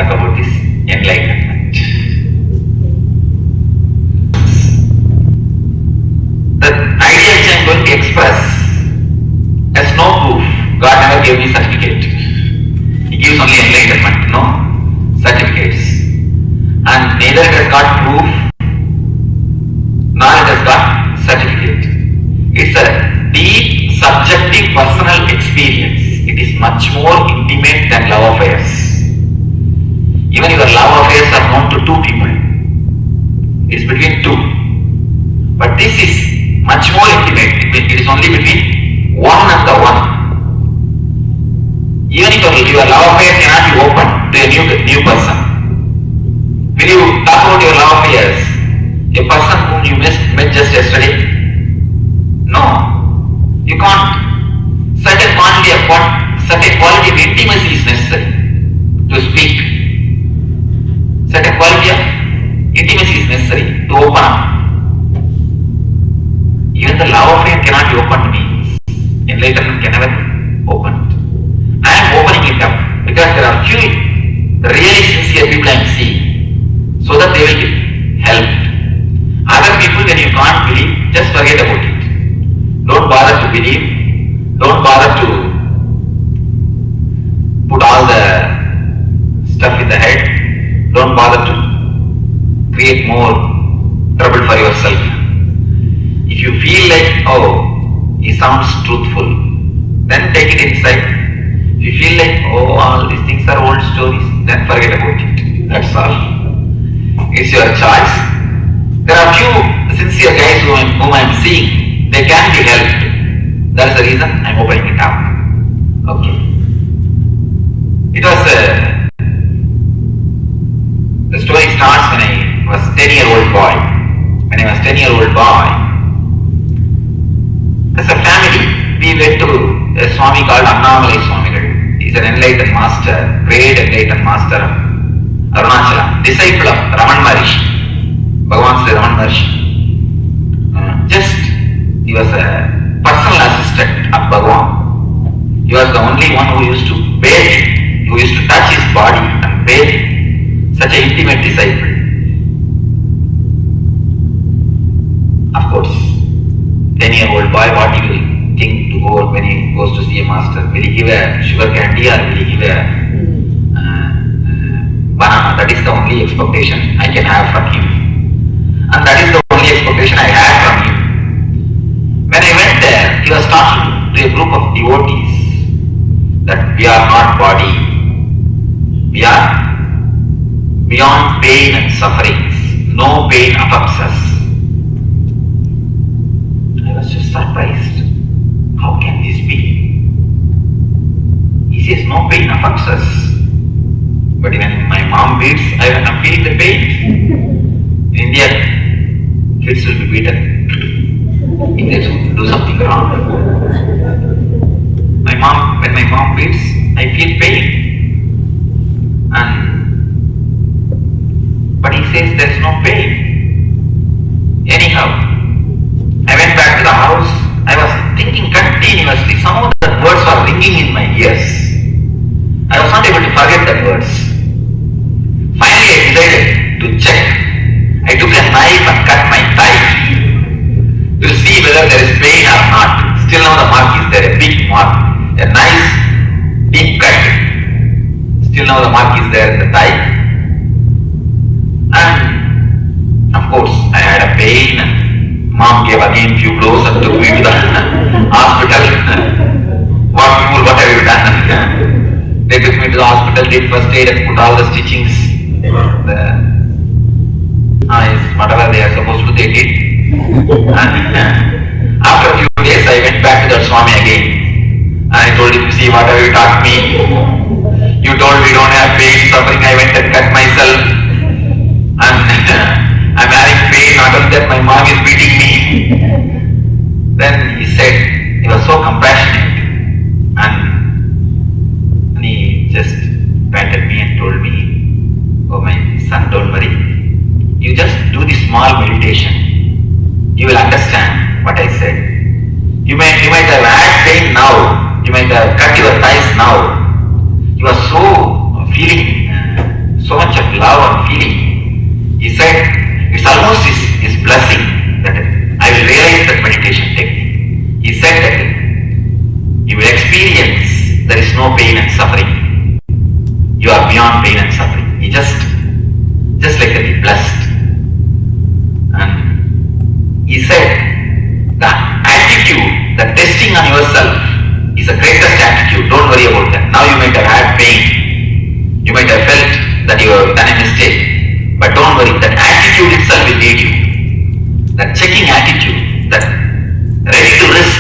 talk about this enlightenment. The idea which I am going to express has no proof. God never gave me certificate. He gives only enlightenment, no certificates. And neither it has got proof, nor it has got certificate. It's a deep, subjective, personal experience. It is much more intimate than love affairs. Even your love affairs are known to two people. It's between two. But this is much more intimate. It is only between one and the one. Even if your love affair cannot be open to a new person. Will you talk about your love affairs? A person whom you met just yesterday? No. You can't. Certain quality of intimacy is necessary to speak. Certain quality of intimacy is necessary to open up. Even the love affair cannot be opened to me. Enlightenment can never open it. I am opening it up because there are few really sincere people I am seeing, so that they will get helped. Other people, when you can't believe, just forget about it. Don't bother to believe. Don't bother to put all the stuff in the head. Don't bother to create more trouble for yourself. If you feel like, oh, he sounds truthful, then take it inside. If you feel like, oh, all these things are old stories, then forget about it. That's all. It's your choice. There are few sincere guys whom I am seeing. They can be helped. That's the reason I am opening it up. Okay. It was the story starts when I was 10-year-old boy. When I was 10-year-old boy, as a family, we went to a Swami called Annamalai Swamigal. He is an enlightened master, great enlightened master of Arunachala, disciple of Raman Maharishi, Bhagavan Sri Raman Maharishi. He was a personal assistant of Bhagavan. He was the only one who used to bathe him, who used to touch his body and bathe him. Such an intimate disciple. Of course, 10-year-old boy, what he will think to go when he goes to see a master? Will he give a sugar candy or will he give a banana? That is the only expectation I can have from him. And that is the only expectation I had from him. When I went there, he was talking to a group of devotees that we are not body, we are beyond pain and sufferings. No pain affects us. I was just surprised. How can this be? He says no pain affects us. But when my mom beats, I am feeling the pain. In India, kids will be beaten if they do something wrong. When my mom beats, I feel pain. But he says there is no pain. Anyhow, I went back to the house. I was thinking continuously. Some of the words were ringing in my ears. I was not able to forget the words. Finally, I decided to check. I took a knife and cut my thigh to see whether there is pain or not. Still now the mark is there, a big mark, a nice deep cut. Still now the mark is there in the thigh. And of course, I had a pain and mom gave again few blows and took me to the hospital. What have you done? They took me to the hospital, did first aid and put all the stitchings, the eyes, whatever they are supposed to, they did. And after a few days, I went back to that Swami again. And I told him, see, what have you taught me? You told me don't have pain, suffering. I went and cut myself. And I'm having pain, not only that my mom is beating me. Then he said, he was so compassionate. And he just patted me and told me, oh my son, don't worry. You just do this small meditation. You will understand what I said. You might have had pain now. You might have cut your thighs now. You are so feeling worry, that attitude itself will lead you. That checking attitude, that ready to risk,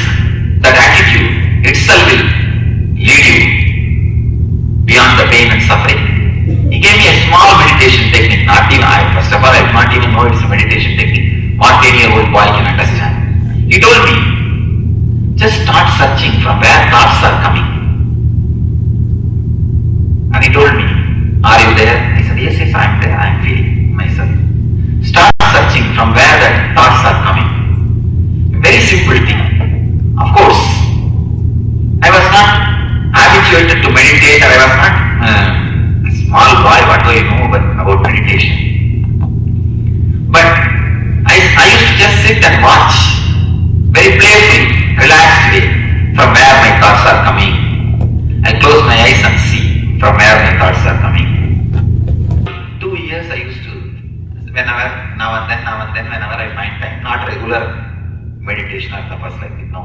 that attitude itself will lead you beyond the pain and suffering. He gave me a small meditation technique, not even first of all, I did not even know it's a meditation technique. What 10-year-old boy can understand? He told me, just start searching from where thoughts are coming. And he told me, are you there? I said, yes, I am there. I am feeling myself. Start searching from where the thoughts are coming. Very simple thing. Of course, I was not habituated to meditate, or I was not a small boy, what do you know about meditation? But I used to just sit and watch, very playfully, relaxed way, from where my thoughts are coming. I close my eyes and see from where my thoughts are coming. 2 years I used to, whenever, now and then, whenever I find time, not regular meditation or tapas like this, no.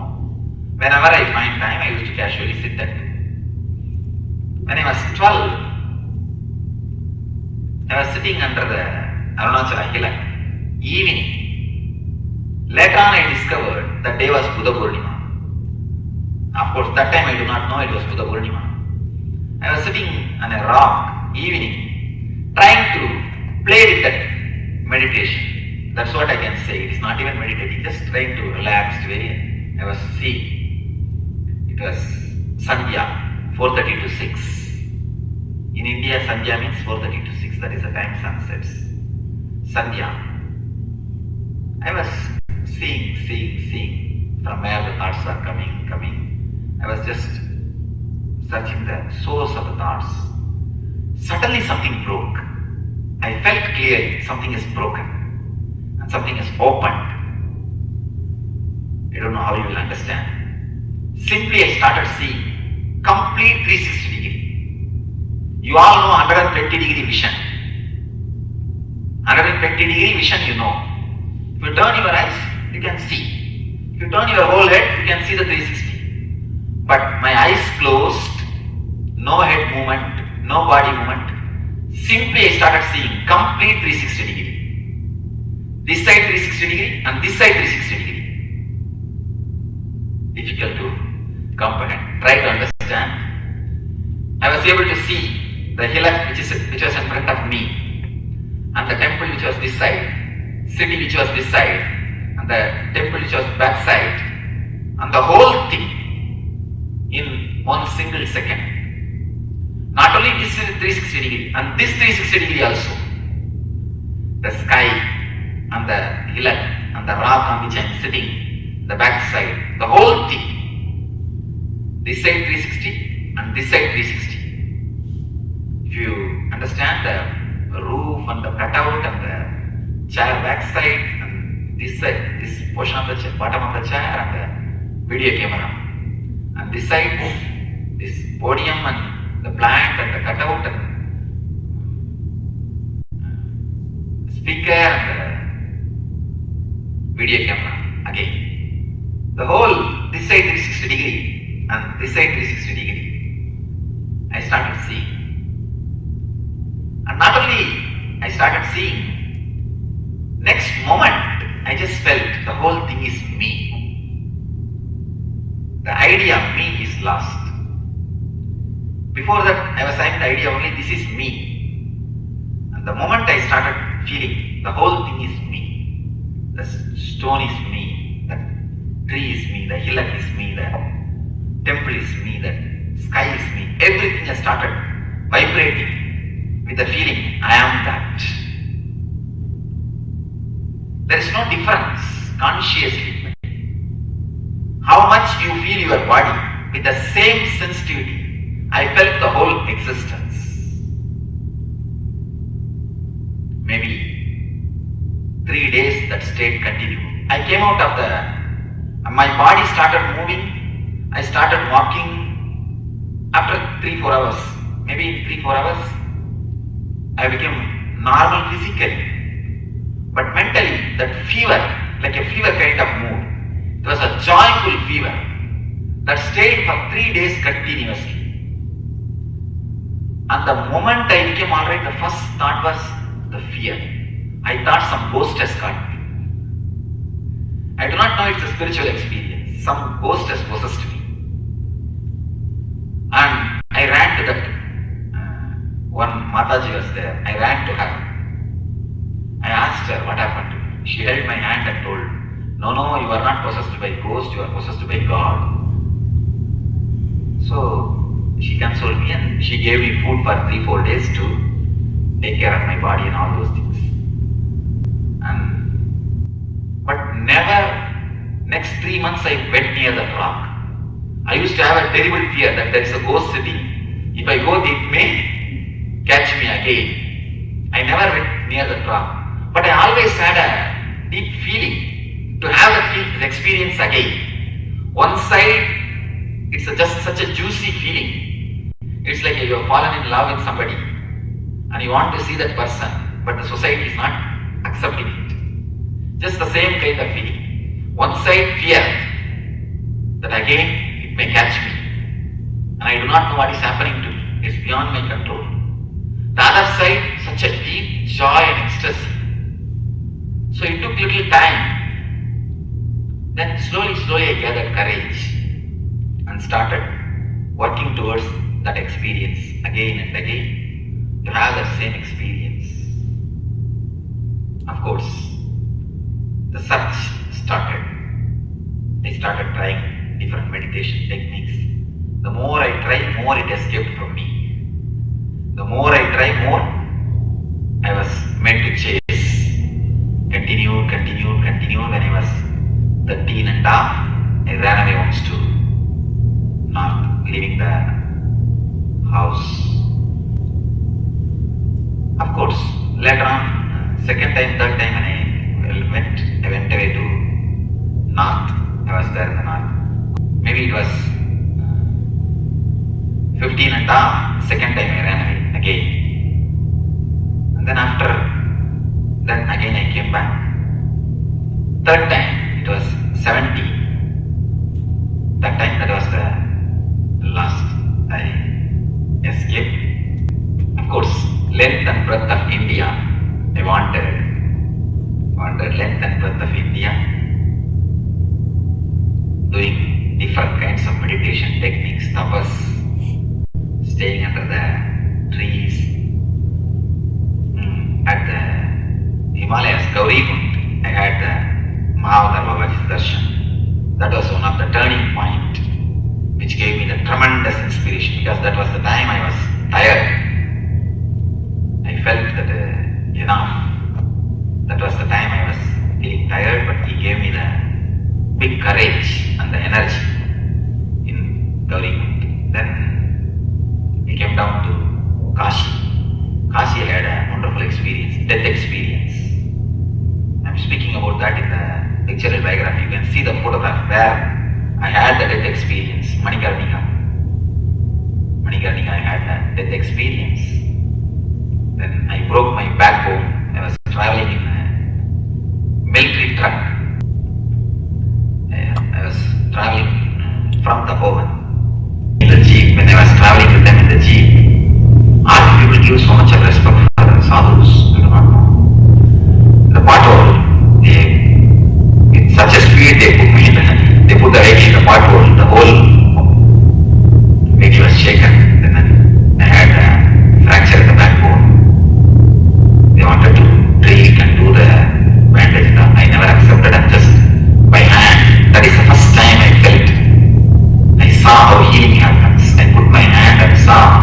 Whenever I find time, I used to casually sit and do. When I was 12, I was sitting under the Arunachala Hillock, evening. Later on I discovered that day was Buddha Purnima. Of course, that time I do not know it was Buddha Purnima. I was sitting on a rock, evening, trying to play with that meditation. That's what I can say. It is not even meditating, just trying to relax way. I was seeing. It was Sandhya, 4:30 to 6. In India, Sandhya means 4:30 to 6. That is the time sun sets. Sandhya. I was seeing from where the thoughts are coming. I was just searching the source of the thoughts. Suddenly something broke. I felt clearly something is broken and something is opened. I don't know how you will understand. Simply I started seeing complete 360 degree. You all know 120 degree vision. 120 degree vision you know. If you turn your eyes, you can see. If you turn your whole head, you can see the 360. But my eyes closed, no head movement, no body movement. Simply I started seeing complete 360 degree. This side 360 degree and this side 360 degree. Difficult to comprehend. Try to understand. I was able to see the hillock which was in front of me, and the temple which was this side, city which was this side, and the temple which was back side, and the whole thing in one single second. Not only this is 360 degree, and this 360 degree also. The sky and the hillock and the rock on which I am sitting, the back side, the whole thing. This side 360 and this side 360. If you understand the roof and the cutout and the chair back side and this side, this portion of the chair, bottom of the chair and the video camera, and this side, this podium and the plant and the cutout and speaker and the video camera again. The whole, this side 360 degree and this side 360 degree. I started seeing. And not only I started seeing, next moment I just felt the whole thing is me. The idea of me is lost. Before that, I was having the idea only this is me. And the moment I started feeling, the whole thing is me. The stone is me, the tree is me, the hillock is me, the temple is me, the sky is me. Everything has started vibrating with the feeling, I am that. There is no difference consciously. How much you feel your body with the same sensitivity. I felt the whole existence. Maybe 3 days that state continued. I came out of my body started moving. I started walking after 3-4 hours. Maybe in 3-4 hours, I became normal physically. But mentally, that fever, like a fever kind of mood, it was a joyful fever that stayed for 3 days continuously. And the moment I became alright, the first thought was the fear. I thought some ghost has got me. I do not know it's a spiritual experience. Some ghost has possessed me. And I ran to that one Mataji was there. I ran to her. I asked her what happened to me. She held my hand and told, no, you are not possessed by ghost, you are possessed by God. So she consoled me and she gave me food for 3-4 days to take care of my body and all those things. But never, next 3 months I went near that rock. I used to have a terrible fear that there is a ghost sitting. If I go, it may catch me again. I never went near that rock. But I always had a deep feeling to have the experience again. One side, it's just such a juicy feeling. It's like you have fallen in love with somebody and you want to see that person, but the society is not accepting it. Just the same kind of feeling. One side, fear that again it may catch me and I do not know what is happening to me. It's beyond my control. The other side, such a deep joy and ecstasy. So it took little time. Then slowly I gathered courage and started working towards that experience again and again to have that same experience. Of course, the search started. I started trying different meditation techniques. The more I try, more it escaped from me. The more I try, more I was made to chase. Continued. When I was 13 and a half, I ran away once to North, leaving the house. Of course, later on, second time, third time when I went away to North. I was there in the North. Maybe it was 15 and a half, second time I ran away again. And then after that again I came back. Third time it was 70. That time that was the last I escaped. Of course, length and breadth of India. I wanted length and breadth of India, doing different kinds of meditation techniques, tapas, staying under the trees, at the Himalayas, Gaurikund. I had the Mahavatar Babaji's darshan. That was one of the turning point which gave me the tremendous inspiration, because that was the time I was tired. I felt that enough. That was the time I was feeling tired, but he gave me the big courage and the energy in Gaurikund. Then we came down to Kashi. Kashi had a wonderful experience, death experience. I'm speaking about that in the pictorial biography. You can see the photograph where I had the death experience. Manikarnika, I had the death experience. Then I broke my backbone. I was traveling in a military truck. I was traveling from Tapovan in the jeep. When I was traveling with them in the jeep, all people give so much of respect for the sadhus. I do not know. The pothole, with such a speed they put the vehicle in the pothole. The whole vehicle was shaken. Then I had a fracture in the backbone. They wanted to treat and do the bandage. I never accepted, and just by hand. That is the first time I felt. I saw how healing happens. I put my hand and saw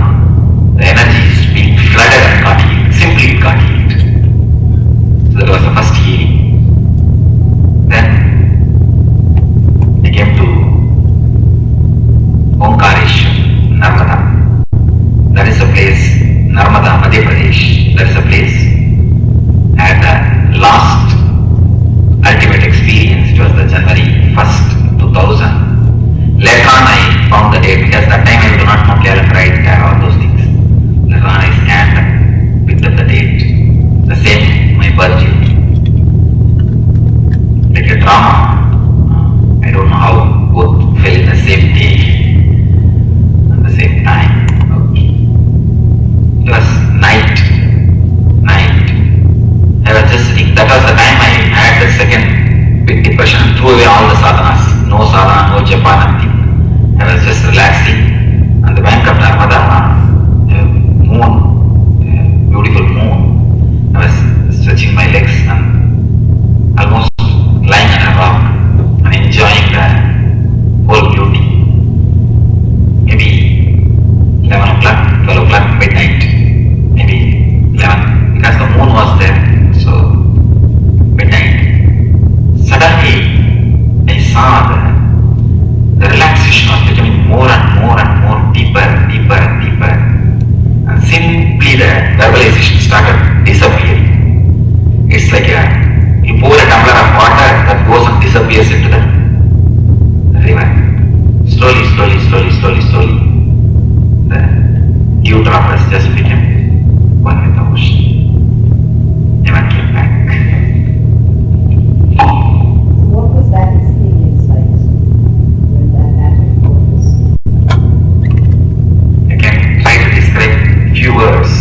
the energy is being flooded and got healed. Simply got healed. So that was the first healing. Then I came to Omkareshwar, Narmada. That is a place, Narmada, Madhya Pradesh. That is a place I had the last ultimate experience. It was the January 1st, 2000. Later on I found the date, because that time I do not know calendar, right, all those things. Later on I scanned and picked up the date. The same, my birthday. Like a drama. I don't know how both fell in the same day at the same time. Okay. It was night. I was just That was the time I had the second big depression and threw away all the sadhanas. No sadhana, no japa, nothing. I was just relaxing on the bank of Narmada, moon, beautiful moon. I was stretching my legs and almost lying on a rock and enjoying the whole beauty. Maybe 11 o'clock, 12 o'clock, midnight. Maybe 11, because the moon was there. So, midnight. Suddenly, I saw the relaxation was becoming more and more and more deeper, deeper and deeper. And simply the verbalization started disappearing. It's like you pour a tumbler of water that goes and disappears into the river. Slowly, slowly, slowly, slowly, slowly, the dew droplets just became one with the ocean. Never came back. What was that experience like when that happened for us? I can try to describe few words.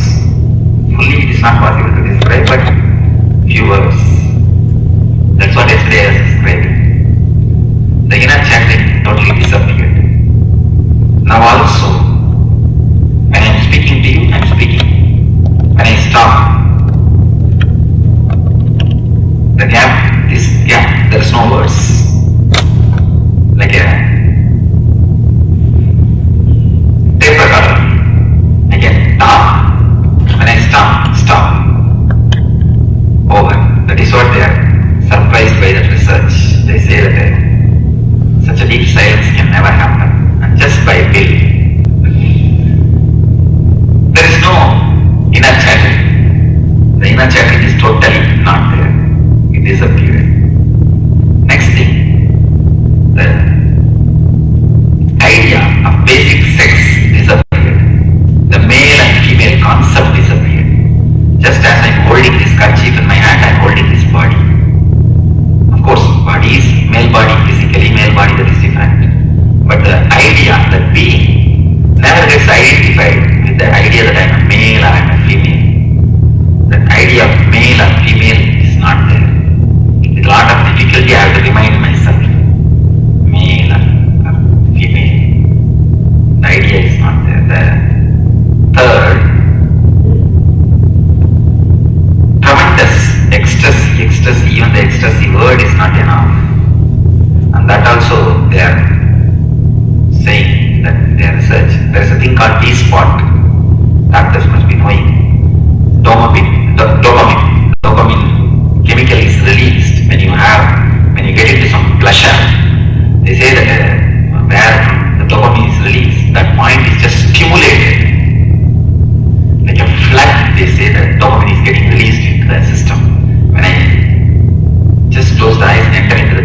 Fully it is not possible to describe, but few words. That's what yesterday I was describing. The inner chanting totally disappeared. Now also, when I am speaking to you, I am speaking. When I stop, the gap is gap. There is no words. Like a tape recorder. I can talk. When I stop, stop. Over. That is what they are surprised by that research. They say that such a deep silence can never happen. And just by will. There is no inner chanting. The inner chanting is totally not there. It disappeared. Next thing, the idea of basic sex disappeared. The male and female concept disappeared. Just as I'm holding this kerchief in my hand, I'm holding this body. Of course, body is male body, physically male body, that is different. But the idea, the being, never gets identified with the idea that I'm a male or I'm a female. The idea of male or female is not there. With a lot of difficulty, I have to remind myself, male or female. The idea is not there. The third, tremendous ecstasy, even the ecstasy word is not enough. And that also they are saying that their research, there is a thing called D-spot. Doctors must be knowing. Dopamine chemical is released when you get into some pleasure. They say that where the dopamine is released, that point is just stimulated. Like a flood, they say that dopamine is getting released into the system. When I just close the eyes and enter into the